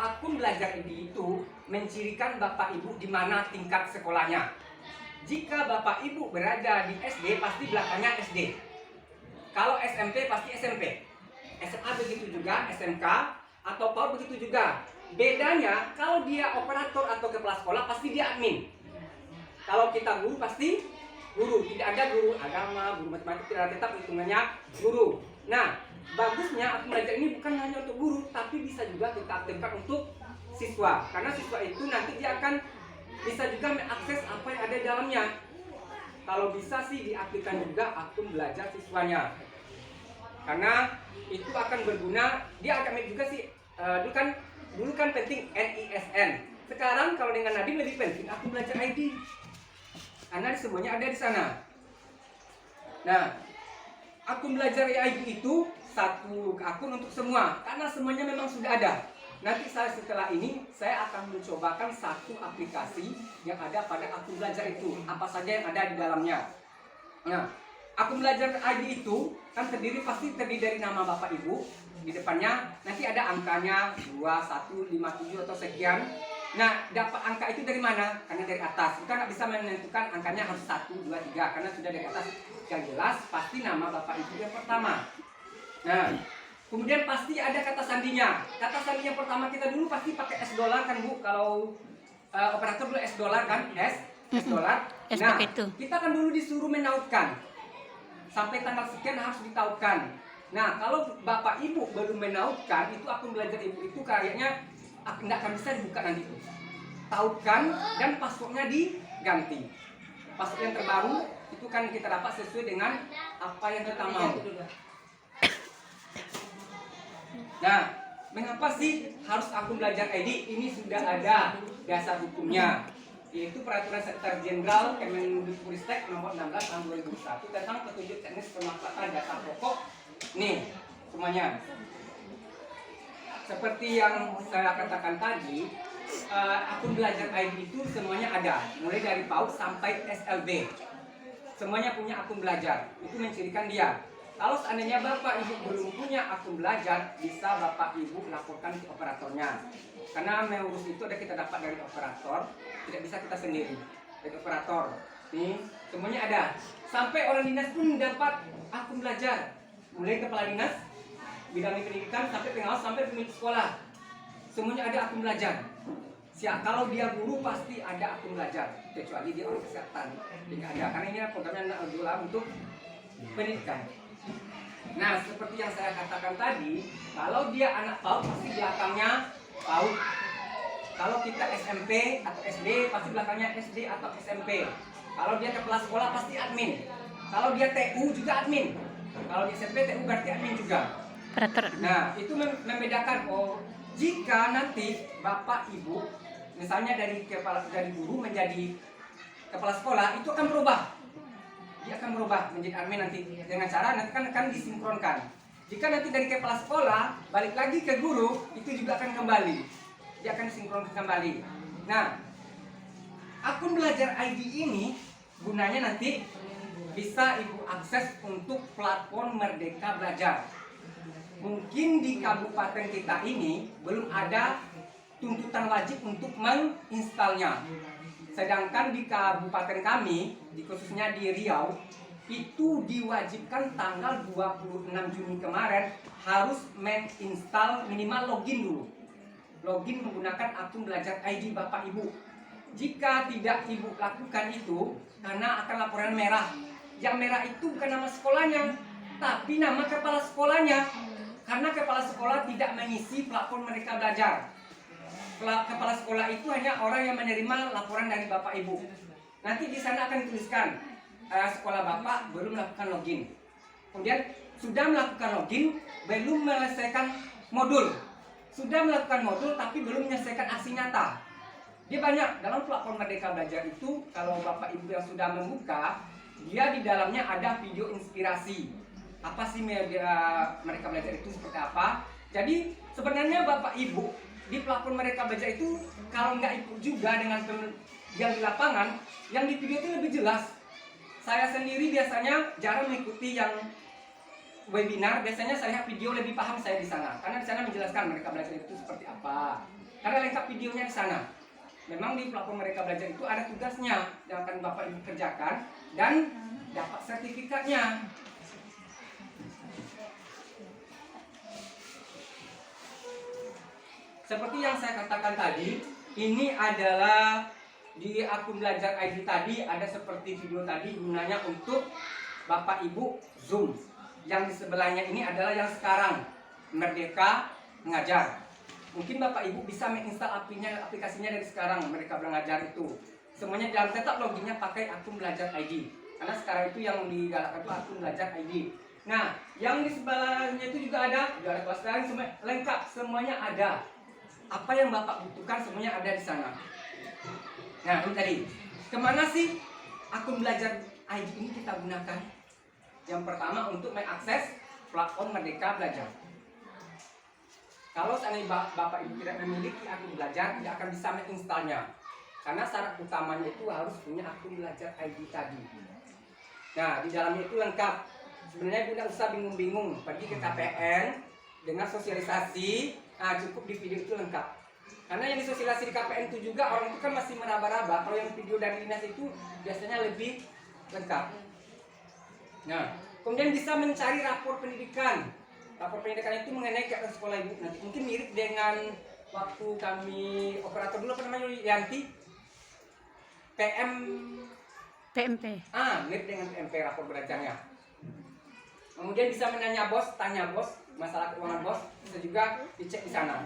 akun belajar ID itu mencirikan Bapak Ibu di mana tingkat sekolahnya. Jika Bapak Ibu berada di SD, pasti belakangnya SD. Kalau SMP, pasti SMP. SMA begitu juga, SMK, atau PAUD begitu juga. Bedanya, kalau dia operator atau kepala sekolah, pasti dia admin. Kalau kita guru, pasti guru. Tidak ada guru agama, guru matematik, tidak ada, tetap hitungannya guru. Nah, bagusnya akun belajar ini bukan hanya untuk guru, tapi bisa juga kita aktifkan untuk siswa. Karena siswa itu nanti dia akan bisa juga mengakses apa yang ada di dalamnya. Kalau bisa sih diaktifkan juga akun belajar siswanya. Karena itu akan berguna, dia akan juga sih, dulu kan penting NISN. Sekarang kalau dengan Nadiem lebih penting akun belajar ID. Karena semuanya ada di sana. Nah, akun belajar ID itu satu akun untuk semua, karena semuanya memang sudah ada. Nanti setelah ini saya akan mencobakan satu aplikasi yang ada pada akun belajar itu, apa saja yang ada di dalamnya. Nah, akun belajar ID itu kan pasti terdiri dari nama Bapak Ibu, di depannya nanti ada angkanya 2157 atau sekian. Nah, dapat angka itu dari mana? Karena dari atas. Kita nggak bisa menentukan angkanya harus 1, 2, 3 karena sudah dari atas. Yang jelas pasti nama Bapak Ibu yang pertama. Nah, kemudian pasti ada kata sandinya. Kata sandi yang pertama kita dulu pasti pakai S dollar kan Bu? Kalau operator dulu S dollar kan? S dollar. Nah, kita kan dulu disuruh menautkan. Sampai tanggal sekian harus ditautkan. Nah, kalau Bapak Ibu baru menautkan, itu akun belajar Ibu itu kayaknya nggak akan bisa dibuka nanti itu. Tautkan dan passwordnya diganti. Password yang terbaru itu kan kita dapat sesuai dengan apa yang kita mau. Nah, mengapa sih harus akun belajar ID? Ini sudah ada dasar hukumnya, yaitu Peraturan Sekretaris Jenderal Kemendikbudristek nomor 16 tahun 2001 tentang petunjuk teknis pemanfaatan data pokok. Nih, semuanya. Seperti yang saya katakan tadi, akun belajar ID itu semuanya ada, mulai dari PAUD sampai SLB. Semuanya punya akun belajar, itu mencirikan dia. Kalau seandainya Bapak Ibu belum punya akun belajar, bisa Bapak Ibu laporkan ke operatornya. Karena mengurus itu ada kita dapat dari operator, tidak bisa kita sendiri. Dari operator, nih semuanya ada. Sampai orang dinas pun dapat akun belajar, mulai kepala dinas, bidang pendidikan, sampai pengawas, sampai pemilik sekolah. Semuanya ada akun belajar. Kalau dia guru pasti ada akun belajar, kecuali dia orang kesehatan. Tidak ada, karena ini programnya adalah untuk pendidikan. Nah, seperti yang saya katakan tadi, kalau dia anak PAUD pasti belakangnya PAUD. Kalau kita SMP atau SD pasti belakangnya SD atau SMP. Kalau dia kepala sekolah pasti admin. Kalau dia TU juga admin. Kalau di SMP TU berarti admin juga. Nah, itu membedakan. Oh, jika nanti Bapak Ibu misalnya dari guru menjadi kepala sekolah, itu akan berubah. Dia akan berubah menjadi admin nanti dengan cara nanti kan akan disinkronkan. Jika nanti dari kepala sekolah balik lagi ke guru, itu juga akan kembali. Dia akan disinkronkan kembali. Nah, akun belajar ID ini gunanya nanti bisa Ibu akses untuk platform Merdeka Belajar. Mungkin di kabupaten kita ini belum ada tuntutan wajib untuk menginstalnya. Sedangkan di kabupaten kami, khususnya di Riau, itu diwajibkan tanggal 26 Juni kemarin harus menginstal minimal login dulu. Login menggunakan akun belajar ID Bapak Ibu. Jika tidak Ibu lakukan itu, karena akan laporan merah. Yang merah itu bukan nama sekolahnya, tapi nama kepala sekolahnya. Karena kepala sekolah tidak mengisi platform Merdeka Belajar. Kepala sekolah itu hanya orang yang menerima laporan dari Bapak Ibu. Nanti di sana akan dituliskan sekolah Bapak belum melakukan login. Kemudian sudah melakukan login, belum menyelesaikan modul. Sudah melakukan modul tapi belum menyelesaikan aksi nyata. Dia banyak dalam platform Merdeka Belajar itu. Kalau Bapak Ibu yang sudah membuka, dia di dalamnya ada video inspirasi. Apa sih Merdeka Belajar itu seperti apa? Jadi sebenarnya Bapak Ibu di platform Merdeka Belajar itu kalau nggak ikut juga dengan yang di lapangan, yang di video itu lebih jelas. Saya sendiri biasanya jarang mengikuti yang webinar, biasanya saya video lebih paham saya di sana. Karena di sana menjelaskan Merdeka Belajar itu seperti apa. Karena lengkap videonya di sana. Memang di platform Merdeka Belajar itu ada tugasnya yang akan Bapak Ibu kerjakan dan dapat sertifikatnya. Seperti yang saya katakan tadi, ini adalah di akun Belajar ID tadi ada seperti video tadi, gunanya untuk Bapak Ibu Zoom. Yang di sebelahnya ini adalah yang sekarang, Merdeka Mengajar. Mungkin Bapak Ibu bisa menginstal aplikasinya dari sekarang, Merdeka Belajar itu. Semuanya dalam tetap loginnya pakai akun Belajar ID. Karena sekarang itu yang digalakkan itu akun Belajar ID. Nah, yang di sebelahnya itu juga ada kelas lain, semua lengkap, semuanya ada. Apa yang Bapak butuhkan semuanya ada di sana. Nah, ini tadi. Kemana sih akun Belajar ID ini kita gunakan? Yang pertama untuk mengakses platform Merdeka Belajar. Kalau seandainya Bapak Ibu tidak memiliki akun Belajar, tidak akan bisa menginstalnya. Karena syarat utamanya itu harus punya akun Belajar ID tadi. Nah, di dalamnya itu lengkap. Sebenarnya Ibu tidak usah bingung-bingung. Pergi ke KPN dengan sosialisasi, nah cukup di video itu lengkap. Karena yang disosialisasi di KPN itu juga orang itu kan masih meraba-raba. Kalau yang video dari dinas itu biasanya lebih lengkap. Nah, kemudian bisa mencari rapor pendidikan. Rapor pendidikan itu mengenai kegiatan sekolah Ibu. Nanti mungkin mirip dengan waktu kami operator dulu, apa namanya, Yanti? PMP. Mirip dengan PMP rapor belajarnya. Kemudian bisa menanya bos, tanya bos, masalah keuangan bos, bisa juga dicek di sana.